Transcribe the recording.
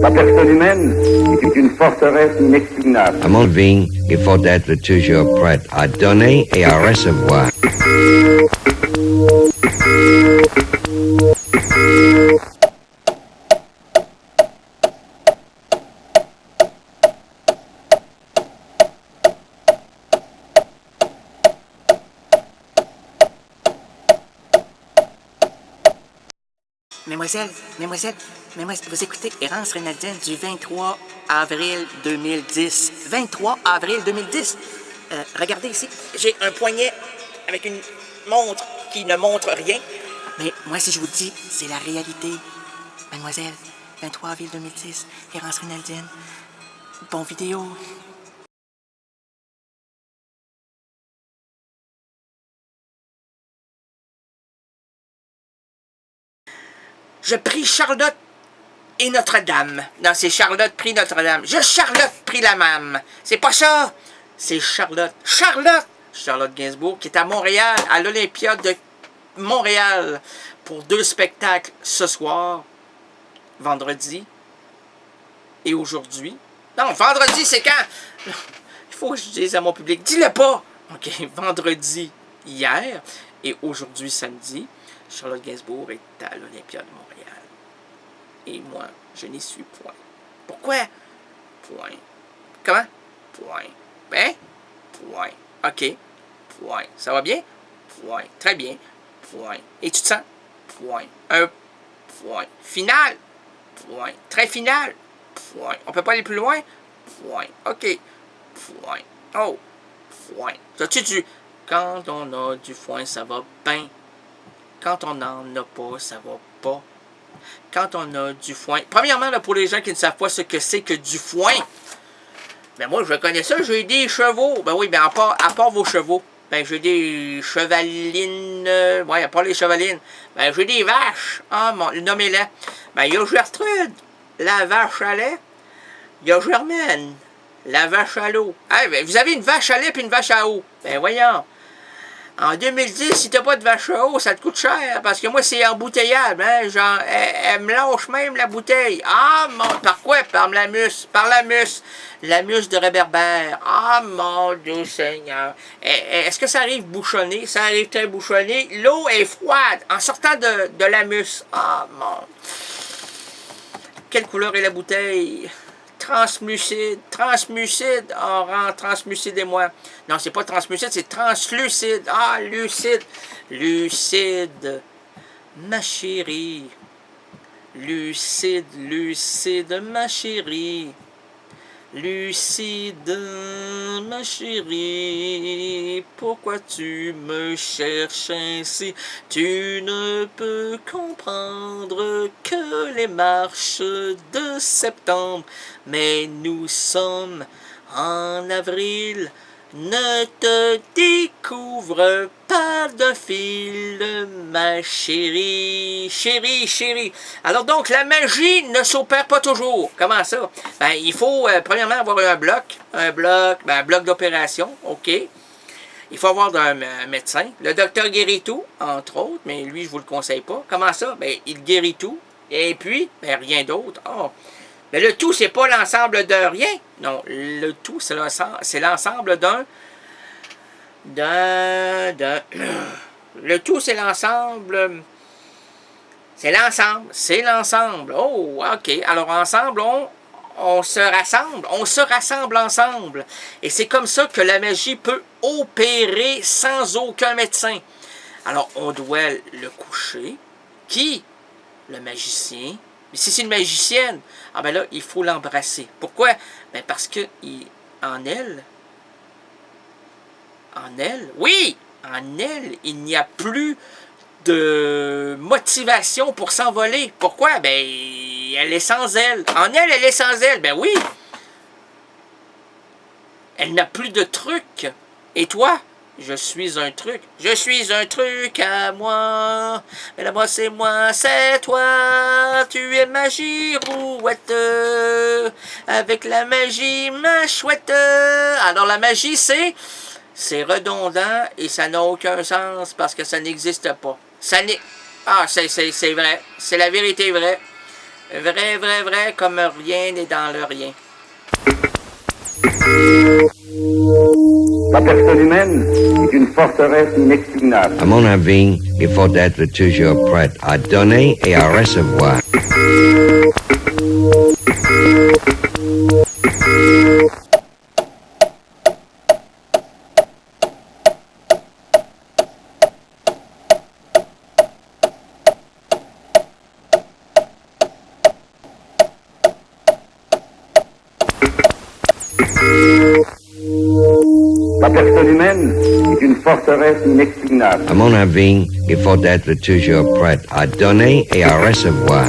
La personne humaine est une forteresse inexpugnable. À mon vie, il faut être toujours prêt à donner et à recevoir. Mesdemoiselles, vous écoutez Errance Rénaldienne du 23 avril 2010. 23 avril 2010. Regardez ici, j'ai un poignet avec une montre qui ne montre rien. Mais moi, si je vous dis, c'est la réalité. Mademoiselle, 23 avril 2010, Errance Rénaldienne. Bon vidéo. Je prie Charlotte et Notre-Dame. Non, c'est Charlotte prie Notre-Dame. Charlotte prie la Mame. C'est pas ça. C'est Charlotte. Charlotte Gainsbourg, qui est à Montréal, à l'Olympia de Montréal, pour 2 spectacles ce soir, vendredi et aujourd'hui. Non, vendredi, c'est quand? Il faut que je dise à mon public, dis-le pas! OK, vendredi, hier, et aujourd'hui, samedi, Charlotte Gainsbourg est à l'Olympia de Montréal. Et moi, je n'y suis point. Pourquoi? Point. Comment? Point. Ben? Point. OK. Point. Ça va bien? Point. Très bien. Point. Et tu te sens? Point. Un point. Final? Point. Très final? Point. On peut pas aller plus loin? Point. OK. Point. Oh. Point. As-tu du... Quand on a du foin, ça va bien. Quand on n'en a pas, ça va pas. Quand on a du foin... Premièrement, là, pour les gens qui ne savent pas ce que c'est que du foin, ben moi, je connais ça, j'ai des chevaux. Ben oui, ben à part vos chevaux, ben j'ai des chevalines... ouais, à part les chevalines. Ben j'ai des vaches. Ah, nommez-les. Ben il y a Gertrude, la vache à lait. Il y a Germaine, la vache à l'eau. Ah, ben, vous avez une vache à lait et une vache à eau. Ben voyons. En 2010, si t'as pas de vache à eau, ça te coûte cher, parce que moi, c'est embouteillable, hein, genre, elle me lâche même la bouteille. Ah, par quoi? Par la mousse, la mousse de réverbère. Ah, mon Dieu Seigneur. Est-ce que ça arrive bouchonné? Ça arrive très bouchonné. L'eau est froide, en sortant de la mousse. Ah, mon... Quelle couleur est la bouteille? Translucide, oh, translucidez-moi. Non, c'est pas translucide, c'est translucide. Ah, lucide, ma chérie. Lucide, ma chérie. Lucide, ma chérie, pourquoi tu me cherches ainsi? Tu ne peux comprendre que les marches de septembre, mais nous sommes en avril. Ne te découvre pas d'un fil, ma chérie, chérie. Alors donc, la magie ne s'opère pas toujours. Comment ça? Ben, il faut, premièrement, avoir un bloc d'opération, OK. Il faut avoir un médecin. Le docteur guérit tout, entre autres, mais lui, je vous le conseille pas. Comment ça? Ben, il guérit tout. Et puis, ben, rien d'autre. Oh. Mais le tout, c'est pas l'ensemble de rien. Non, le tout, c'est l'ensemble d'un... Le tout, c'est l'ensemble... C'est l'ensemble. Oh, OK. Alors, ensemble, on se rassemble ensemble. Et c'est comme ça que la magie peut opérer sans aucun médecin. Alors, on doit le coucher. Qui? Le magicien. Mais si c'est une magicienne, ah ben là, il faut l'embrasser. Pourquoi? Ben parce que en elle, il n'y a plus de motivation pour s'envoler. Pourquoi? Ben, elle est sans elle. En elle, elle est sans elle. Ben oui. Elle n'a plus de truc. Et toi? Je suis un truc. Je suis un truc à moi. Mais là, moi, c'est moi, c'est toi. Tu es ma girouette. Avec la magie, ma chouette. Alors, la magie, c'est redondant et ça n'a aucun sens parce que ça n'existe pas. Ça n'est... Ah, c'est vrai. C'est la vérité vraie. Vrai, vrai, vrai, comme rien n'est dans le rien. La personne humaine est une forteresse inexpugnable. À mon avis, il faut être toujours prêt à donner et à recevoir. La personne humaine est une forteresse inexpugnable. À mon avis, il faut être toujours prêt à donner et à recevoir.